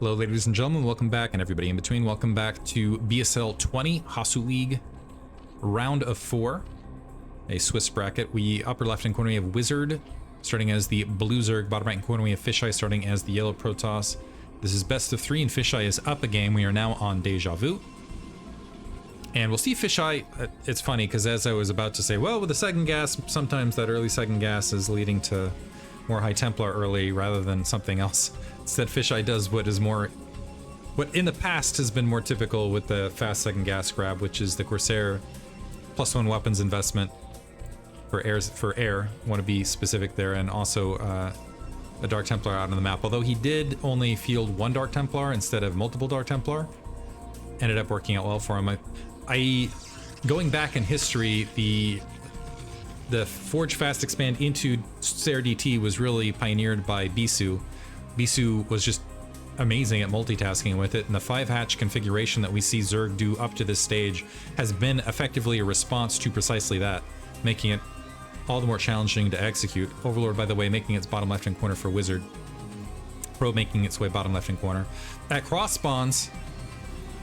Hello ladies and gentlemen, welcome back, and everybody in between, welcome back to BSL 20 Hasuleague round of 4, a Swiss bracket. We upper left hand corner we have Wizard starting as the blue Zerg, bottom right hand corner we have Fischei starting as the yellow Protoss. This is best of 3 and Fischei is up a game. We are now on Deja Vu. And we'll see Fischei, it's funny because as I was about to say, well, with the second gas, sometimes that early second gas is leading to more High Templar early rather than something else. Instead, Fischei does what in the past has been more typical with the fast second gas grab, which is the Corsair +1 weapons investment for air. Want to be specific there, and also a Dark Templar out on the map. Although he did only field 1 Dark Templar instead of multiple Dark Templar, ended up working out well for him. I going back in history, the Forge Fast Expand into Corsair DT was really pioneered by Bisu. Bisu was just amazing at multitasking with it, and the 5-hatch configuration that we see Zerg do up to this stage has been effectively a response to precisely that, making it all the more challenging to execute. Overlord, by the way, making its bottom left-hand corner for Wizard. Probe making its way bottom left-hand corner. At cross spawns,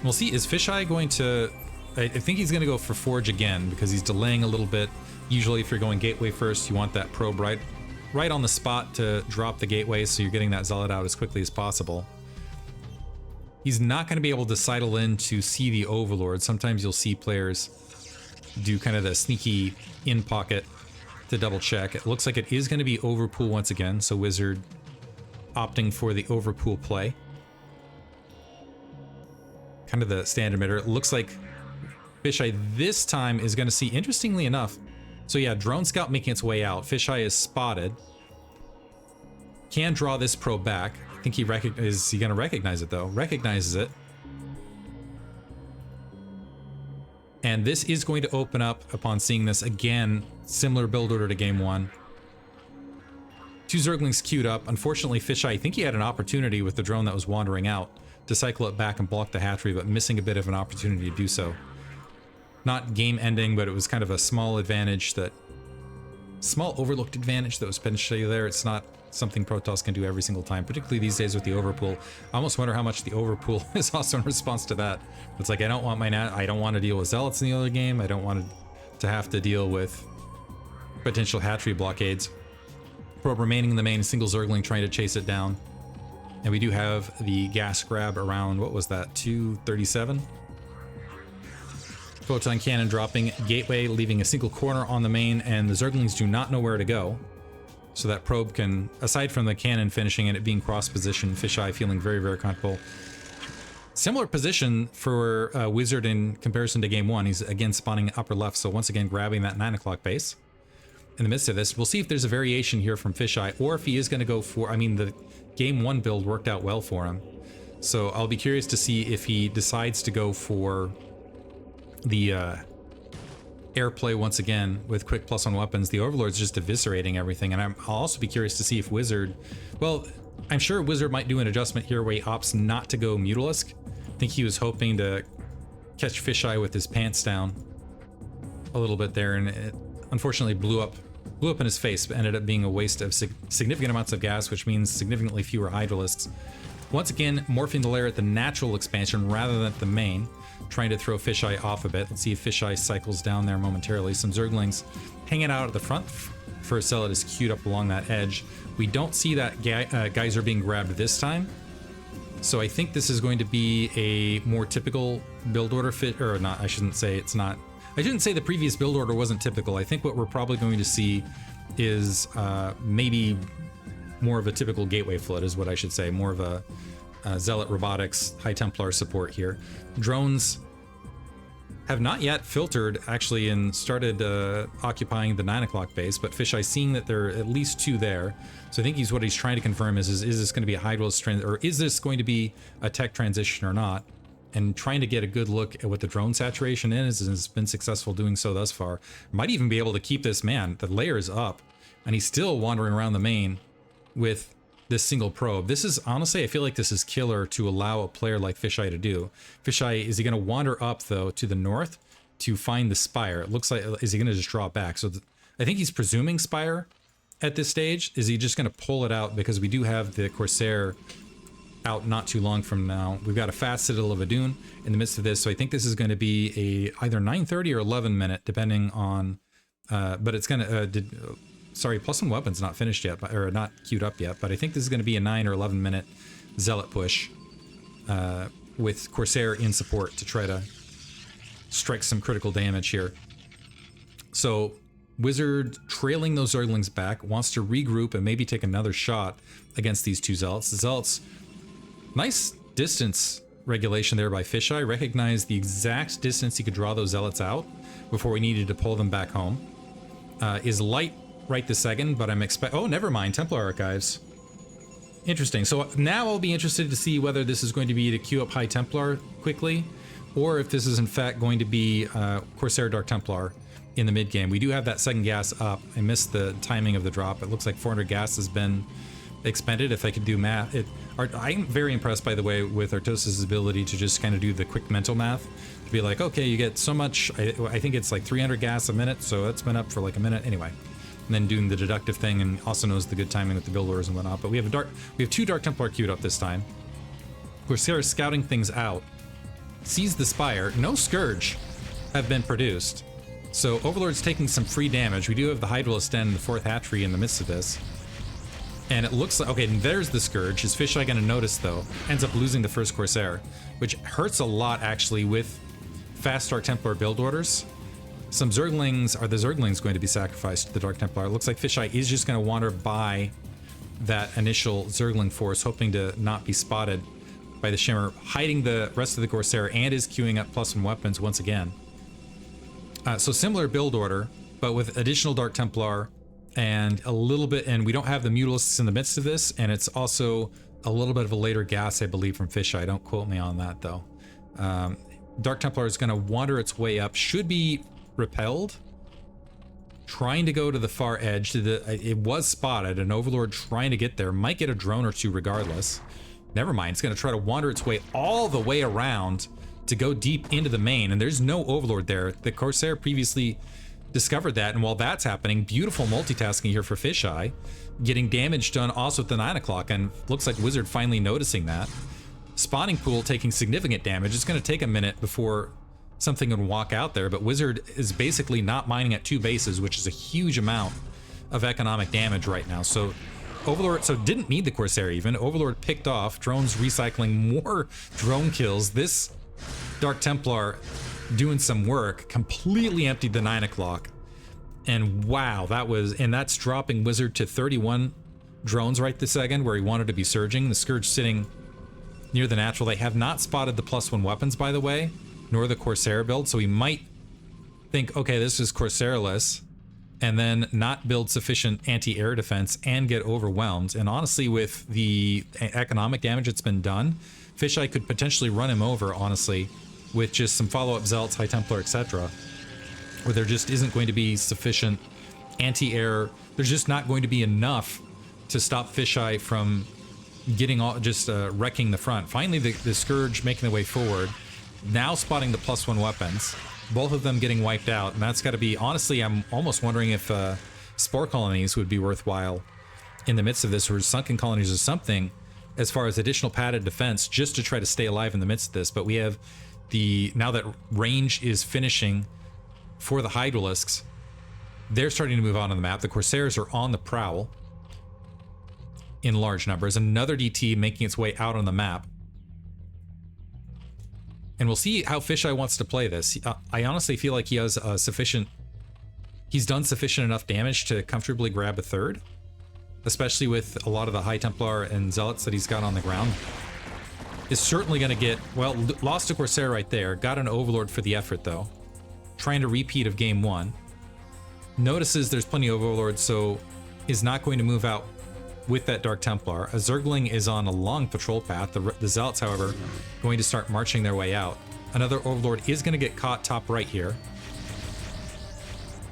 we'll see, is Fischei going to... I think he's going to go for Forge again, because he's delaying a little bit. Usually if you're going gateway first, you want that probe right on the spot to drop the gateway, so you're getting that zealot out as quickly as possible. He's not going to be able to sidle in to see the Overlord. Sometimes you'll see players do kind of the sneaky in pocket to double check. It looks like it is going to be overpool once again, so Wizard opting for the overpool play. Kind of the standard emitter. It looks like Fischei this time is going to see, interestingly enough, so yeah, Drone Scout making its way out. Fischei is spotted. Can draw this probe back. I think is he going to recognize it though? Recognizes it. And this is going to open up upon seeing this again. Similar build order to game 1. 2 Zerglings queued up. Unfortunately, Fischei, I think he had an opportunity with the drone that was wandering out to cycle it back and block the hatchery, but missing a bit of an opportunity to do so. Not game ending, but it was kind of a small overlooked advantage that was potentially there. It's not something Protoss can do every single time, particularly these days with the overpool. I almost wonder how much the overpool is also in response to that. It's like, I don't want to deal with zealots in the other game. I don't want to have to deal with potential hatchery blockades. Probe remaining in the main, single Zergling trying to chase it down. And we do have the gas grab around, what was that, 237? Photon cannon dropping gateway, leaving a single corner on the main, and the Zerglings do not know where to go. So that probe can, aside from the cannon finishing and it being cross-positioned, Fischei feeling very, very comfortable. Similar position for Wizard in comparison to game 1. He's again spawning upper left, so once again grabbing that 9 o'clock base. In the midst of this, we'll see if there's a variation here from Fischei, or if he is going to go for, I mean, the game 1 build worked out well for him. So I'll be curious to see if he decides to go for the airplay once again with quick +1 weapons. The Overlord's just eviscerating everything, and I'll also be curious to see if Wizard, well, I'm sure Wizard might do an adjustment here where he opts not to go Mutalisk. I think he was hoping to catch Fischei with his pants down a little bit there, and it unfortunately blew up in his face, but ended up being a waste of significant amounts of gas, which means significantly fewer Hydralisks. Once again, morphing the lair at the natural expansion rather than at the main, trying to throw Fischei off a bit. Let's see if Fischei cycles down there momentarily. Some Zerglings hanging out at the front. First zealot is queued up along that edge. We don't see that geyser being grabbed this time, so I think this is going to be a more typical build order fit, or not, I shouldn't say it's not. I shouldn't say the previous build order wasn't typical. I think what we're probably going to see is maybe more of a typical gateway flood is what I should say. More of a Zealot Robotics, High Templar support here. Drones have not yet filtered, actually, and started occupying the 9 o'clock base, but Fischei seeing that there are at least 2 there. So I think what he's trying to confirm is this going to be a Hydralist trend, or is this going to be a tech transition or not? And trying to get a good look at what the drone saturation is, and has been successful doing so thus far. Might even be able to keep this man. The layer is up, and he's still wandering around the main with this single probe. This is, honestly, I feel like this is killer to allow a player like Fischei to do. Fischei, is he going to wander up, though, to the north to find the Spire? It looks like, is he going to just draw back? So I think he's presuming Spire at this stage. Is he just going to pull it out? Because we do have the Corsair out not too long from now. We've got a fast Citadel of Adun in the midst of this, so I think this is going to be a either 9:30 or 11 minute, depending on. But it's going to. Sorry, plus one weapons not finished yet, or not queued up yet. But I think this is going to be a 9 or 11 minute zealot push with Corsair in support to try to strike some critical damage here. So Wizard, trailing those Zerglings back, wants to regroup and maybe take another shot against these two Zealots. The Zealots, nice distance regulation there by Fischei. Recognized the exact distance he could draw those Zealots out before we needed to pull them back home. Is light right this second, but I'm oh, never mind. Templar Archives. Interesting. So now I'll be interested to see whether this is going to be to queue up High Templar quickly, or if this is in fact going to be Corsair Dark Templar in the mid game. We do have that second gas up. I missed the timing of the drop. It looks like 400 gas has been expended. If I could do math, I'm very impressed, by the way, with Artos's ability to just kind of do the quick mental math. To be like, okay, you get so much. I think it's like 300 gas a minute, so that's been up for like a minute anyway. And then doing the deductive thing, and also knows the good timing with the build orders and whatnot. But we have two Dark Templar queued up this time. Corsair is scouting things out. Sees the Spire. No Scourge have been produced. So Overlord's taking some free damage. We do have the Hydralist Den and the 4th Hatchery in the midst of this. And it looks like, okay, there's the Scourge. Is Fischei going to notice, though? Ends up losing the first Corsair, which hurts a lot, actually, with fast Dark Templar build orders. Some Zerglings, are the Zerglings going to be sacrificed to the Dark Templar? It looks like Fischei is just going to wander by that initial Zergling force, hoping to not be spotted by the Shimmer, hiding the rest of the Corsair, and is queuing up +1 weapons once again. So similar build order, but with additional Dark Templar and a little bit, and we don't have the Mutalisks in the midst of this, and it's also a little bit of a later gas, I believe, from Fischei. Don't quote me on that, though. Dark Templar is going to wander its way up, should be repelled, trying to go to the far edge. It was spotted, an Overlord trying to get there, might get a drone or two regardless. Never mind, it's going to try to wander its way all the way around to go deep into the main, and there's no Overlord there. The Corsair previously discovered that, and while that's happening, beautiful multitasking here for Fischei, getting damage done also at the 9 o'clock, and looks like Wizard finally noticing that. Spawning Pool taking significant damage. It's going to take a minute before something can walk out there, but Wizard is basically not mining at 2 bases, which is a huge amount of economic damage right now. So Overlord, so didn't need the Corsair even. Overlord picked off, drones recycling more drone kills. This Dark Templar doing some work, completely emptied the 9 o'clock. And wow, that's dropping Wizard to 31 drones right this second, where he wanted to be surging. The Scourge sitting near the natural. They have not spotted the +1 weapons, by the way, nor the Corsair build, so he might think, okay, this is Corsairless, and then not build sufficient anti-air defense and get overwhelmed. And honestly, with the economic damage that's been done, Fischei could potentially run him over, honestly, with just some follow-up Zealots, High Templar, etc., where there just isn't going to be sufficient anti-air. There's just not going to be enough to stop Fischei from getting all, just wrecking the front. Finally, the Scourge making their way forward, now spotting the +1 weapons, both of them getting wiped out, and that's got to be, honestly, I'm almost wondering if Spore Colonies would be worthwhile in the midst of this, or Sunken Colonies or something, as far as additional padded defense, just to try to stay alive in the midst of this. But we have now that range is finishing for the Hydralisks, they're starting to move on the map. The Corsairs are on the prowl in large numbers. Another DT making its way out on the map. And we'll see how Fischei wants to play this. I honestly feel like he has he's done sufficient enough damage to comfortably grab a third, especially with a lot of the High Templar and Zealots that he's got on the ground. Is certainly going to get, well, lost a Corsair right there. Got an Overlord for the effort, though. Trying to repeat of game 1. Notices there's plenty of Overlords, so is not going to move out with that Dark Templar. A Zergling is on a long patrol path. The Zealots, however, going to start marching their way out. Another Overlord is going to get caught top right here.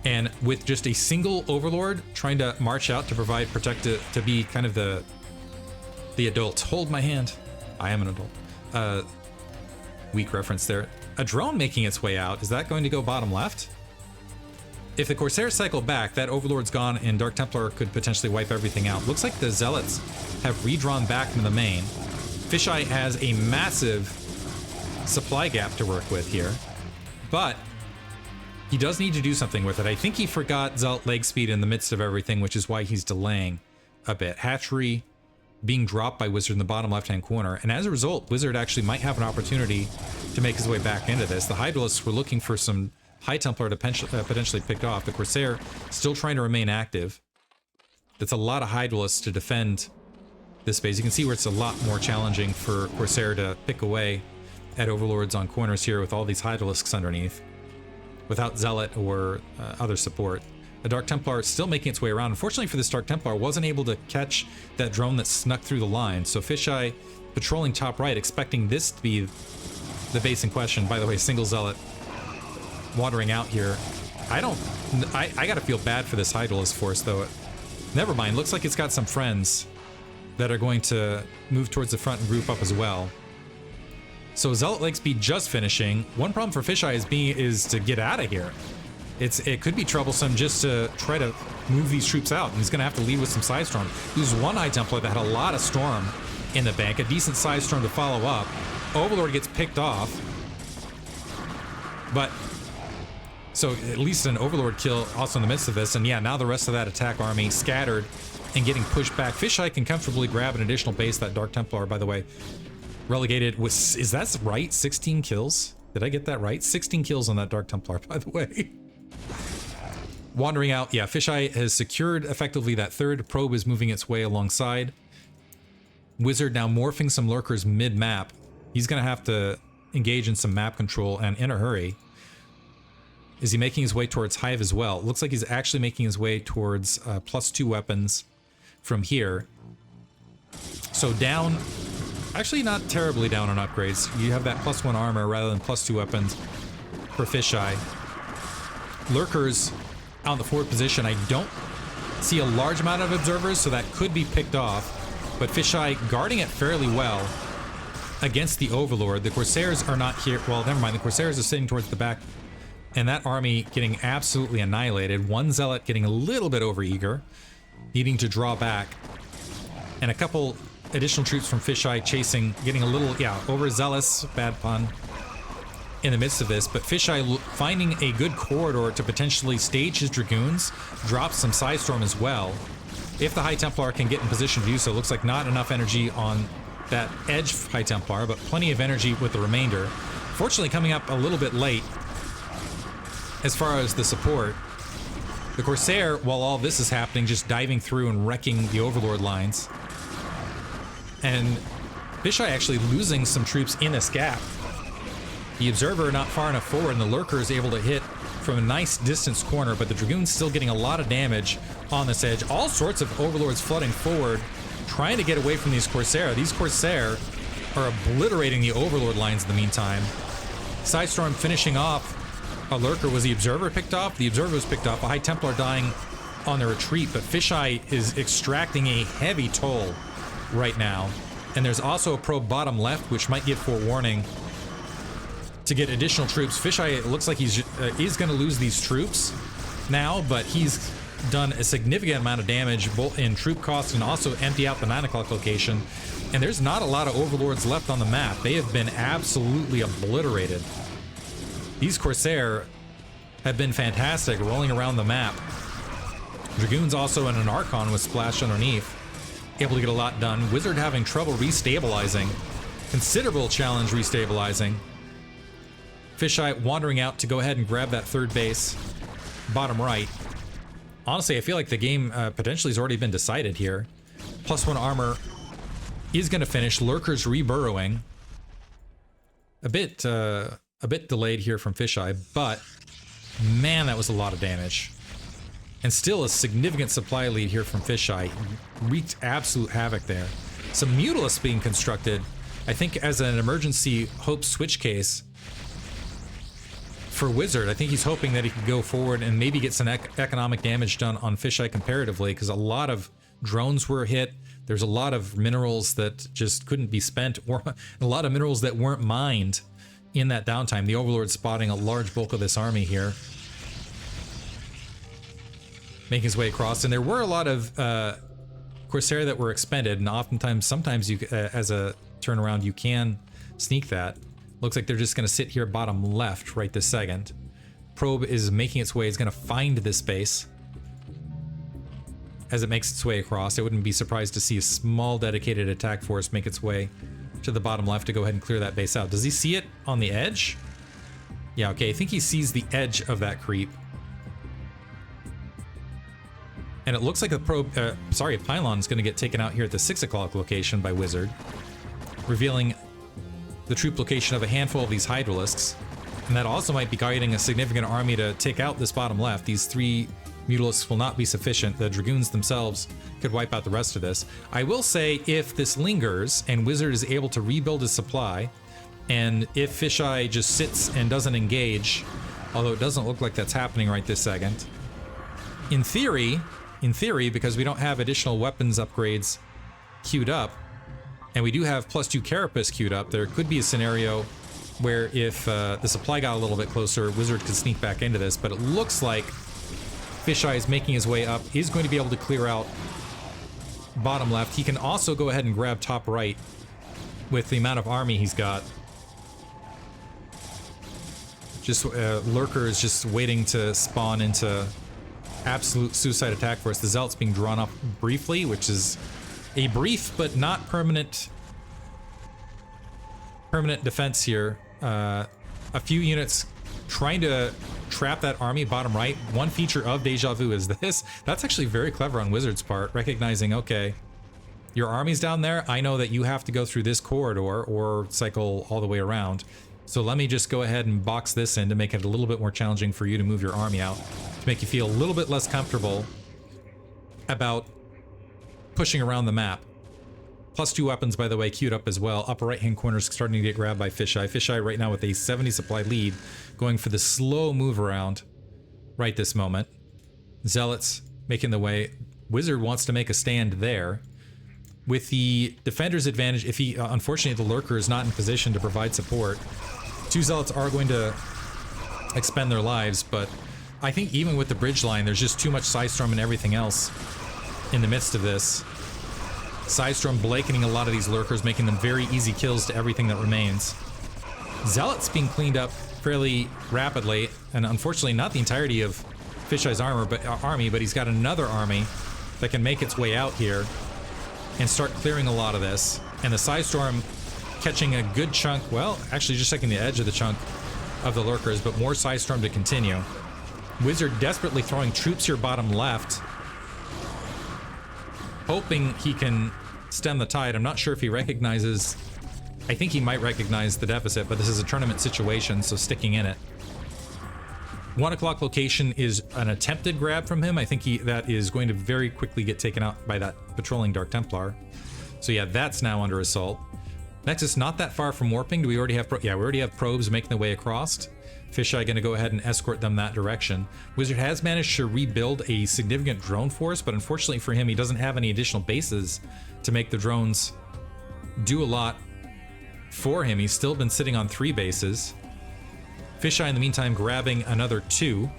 And with just a single Overlord trying to march out to provide to be kind of the adult. Hold my hand. I am an adult. Weak reference there. A drone making its way out. Is that going to go bottom left? If the Corsairs cycle back, that Overlord's gone, and Dark Templar could potentially wipe everything out. Looks like the Zealots have redrawn back from the main. Fischei has a massive supply gap to work with here, but he does need to do something with it. I think he forgot Zealot leg speed in the midst of everything, which is why he's delaying a bit. Hatchery being dropped by Wizard in the bottom left-hand corner, and as a result, Wizard actually might have an opportunity to make his way back into this. The Hydralisks were looking for some High Templar to potentially pick off. The Corsair still trying to remain active. That's a lot of Hydralisks to defend this space. You can see where it's a lot more challenging for Corsair to pick away at Overlords on corners here with all these Hydralisks underneath, without Zealot or other support. The Dark Templar still making its way around. Unfortunately for this Dark Templar, wasn't able to catch that drone that snuck through the line. So Fischei patrolling top right, expecting this to be the base in question. By the way, single Zealot wandering out here. I gotta feel bad for this Hydralisk force, though. Never mind, looks like it's got some friends that are going to move towards the front and group up as well. So Zealot leg speed just finishing. One problem for Fischei is to get out of here. It could be troublesome just to try to move these troops out. And he's going to have to lead with some Side Storm. There's one High Templar that had a lot of Storm in the bank, a decent Side Storm to follow up. Overlord gets picked off. But, so at least an Overlord kill also in the midst of this. And yeah, now the rest of that attack army scattered and getting pushed back. Fischei can comfortably grab an additional base. That Dark Templar, by the way, relegated with, is that right? 16 kills? Did I get that right? 16 kills on that Dark Templar, by the way. Wandering out, yeah, Fischei has secured effectively that third. Probe is moving its way alongside. Wizard now morphing some lurkers mid-map. He's going to have to engage in some map control and in a hurry. Is he making his way towards Hive as well? Looks like he's actually making his way towards +2 weapons from here. So down, actually not terribly down on upgrades. You have that +1 armor rather than +2 weapons for Fischei. Lurkers out in the forward position. I don't see a large amount of observers, so that could be picked off. But Fischei guarding it fairly well against the Overlord. The Corsairs are not here. Well, never mind. The Corsairs are sitting towards the back. And that army getting absolutely annihilated. One Zealot getting a little bit overeager, needing to draw back. And a couple additional troops from Fischei chasing, getting a little, yeah, overzealous, bad pun, in the midst of this. But Fischei finding a good corridor to potentially stage his Dragoons, drops some Side Storm as well. If the High Templar can get in position to do so. Looks like not enough energy on that edge High Templar, but plenty of energy with the remainder. Fortunately coming up a little bit late as far as the support. The Corsair, while all this is happening, just diving through and wrecking the Overlord lines. And Fischei actually losing some troops in this gap. The Observer not far enough forward, and the Lurker is able to hit from a nice distance corner, but the Dragoon's still getting a lot of damage on this edge. All sorts of Overlords flooding forward, trying to get away from these Corsair. These Corsair are obliterating the Overlord lines in the meantime. Sidestorm finishing off a Lurker. Was the Observer picked off? The Observer was picked off. A High Templar dying on the retreat, but Fischei is extracting a heavy toll right now. And there's also a probe bottom left, which might give forewarning to get additional troops. Fischei, it looks like he's going to lose these troops now, but he's done a significant amount of damage, both in troop costs and also empty out the 9 o'clock location. And there's not a lot of Overlords left on the map. They have been absolutely obliterated. These Corsair have been fantastic, rolling around the map. Dragoons also in an Archon with Splash underneath, able to get a lot done. Wizard having trouble restabilizing. Considerable challenge restabilizing. Fischei wandering out to go ahead and grab that third base, bottom right. Honestly, I feel like the game potentially has already been decided here. +1 armor is going to finish. Lurkers reburrowing. A bit delayed here from Fischei, but man, that was a lot of damage. And still a significant supply lead here from Fischei. Wreaked absolute havoc there. Some Mutalisks being constructed, I think, as an emergency hope switch case for Wizard. I think he's hoping that he could go forward and maybe get some economic damage done on Fischei comparatively, because a lot of drones were hit. There's a lot of minerals that just couldn't be spent, or a lot of minerals that weren't mined in that downtime. The Overlord spotting a large bulk of this army here, making his way across. And there were a lot of Corsair that were expended, and oftentimes, sometimes you, as a turn around, you can sneak that. Looks like they're just going to sit here bottom left right this second. Probe is making its way, it's going to find this base. As it makes its way across, I wouldn't be surprised to see a small dedicated attack force make its way to the bottom left to go ahead and clear that base out. Does he see it on the edge? Yeah, okay, I think he sees the edge of that creep. And it looks like a probe, a pylon is going to get taken out here at the 6 o'clock location by Wizard, revealing the troop location of a handful of these Hydralisks. And that also might be guiding a significant army to take out this bottom left. These 3 Mutalisks will not be sufficient. The Dragoons themselves could wipe out the rest of this. I will say, if this lingers and Wizard is able to rebuild his supply, and if Fischei just sits and doesn't engage, although it doesn't look like that's happening right this second, in theory, because we don't have additional weapons upgrades queued up, and we do have +2 Carapace queued up, there could be a scenario where if the supply got a little bit closer, Wizard could sneak back into this, but it looks like Fischei is making his way up, is going to be able to clear out bottom left. He can also go ahead and grab top right with the amount of army he's got. Just Lurker is just waiting to spawn into absolute suicide attack force. The Zealot's being drawn up briefly, which is a brief but not permanent defense here. A few units trying to trap that army bottom right. One feature of Deja Vu is this. That's actually very clever on Wizard's part, recognizing, okay, your army's down there. I know that you have to go through this corridor or cycle all the way around. So let me just go ahead and box this in to make it a little bit more challenging for you to move your army out, to make you feel a little bit less comfortable about pushing around the map. +2 weapons, by the way, queued up as well. Upper right-hand corner is starting to get grabbed by Fischei. Fischei right now with a 70 supply lead, going for the slow move around right this moment. Zealots making the way. Wizard wants to make a stand there. With the defender's advantage, if he, unfortunately, the Lurker is not in position to provide support, 2 Zealots are going to expend their lives, but I think even with the bridge line, there's just too much Sidestorm and everything else in the midst of this. Sidestorm blanketing a lot of these Lurkers, making them very easy kills to everything that remains. Zealots being cleaned up fairly rapidly, and unfortunately not the entirety of Fischei's army, but he's got another army that can make its way out here and start clearing a lot of this. And the Sidestorm catching a good chunk, well, actually just checking the edge of the chunk of the Lurkers, but more Sidestorm to continue. Wizard desperately throwing troops here bottom left, hoping he can stem the tide. I'm not sure if he recognizes, I think he might recognize the deficit, but this is a tournament situation, so sticking in it. 1 o'clock location is an attempted grab from him. I think that is going to very quickly get taken out by that patrolling Dark Templar. So yeah, that's now under assault. Nexus not that far from warping. Do we already have yeah, we already have probes making their way across. Fischei going to go ahead and escort them that direction. Wizard has managed to rebuild a significant drone force, but unfortunately for him, he doesn't have any additional bases to make the drones do a lot for him. He's still been sitting on 3 bases. Fischei, in the meantime, grabbing another 2.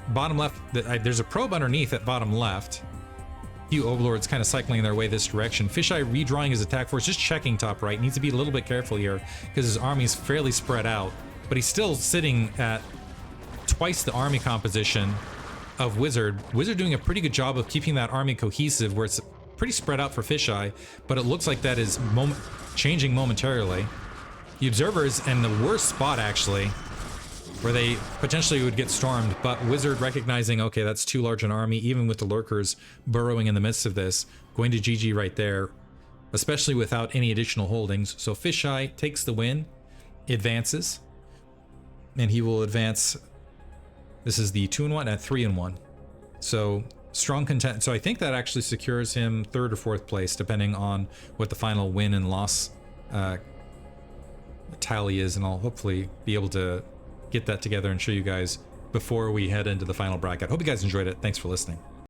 Bottom left, there's a probe underneath at bottom left. Few overlords kind of cycling their way this direction. Fischei redrawing his attack force, just checking top right. Needs to be a little bit careful here because his army's fairly spread out, but he's still sitting at twice the army composition of Wizard. Wizard doing a pretty good job of keeping that army cohesive, where it's pretty spread out for Fischei, but it looks like that is changing momentarily. The Observer's in the worst spot, actually, where they potentially would get stormed, but Wizard recognizing, okay, that's too large an army, even with the Lurkers burrowing in the midst of this, going to GG right there, especially without any additional holdings. So Fischei takes the win, advances, and he will advance. This is the 2-1 and 3-1. So strong content. So I think that actually secures him 3rd or 4th place, depending on what the final win and loss tally is, and I'll hopefully be able to get that together and show you guys before we head into the final bracket. Hope you guys enjoyed it. Thanks for listening.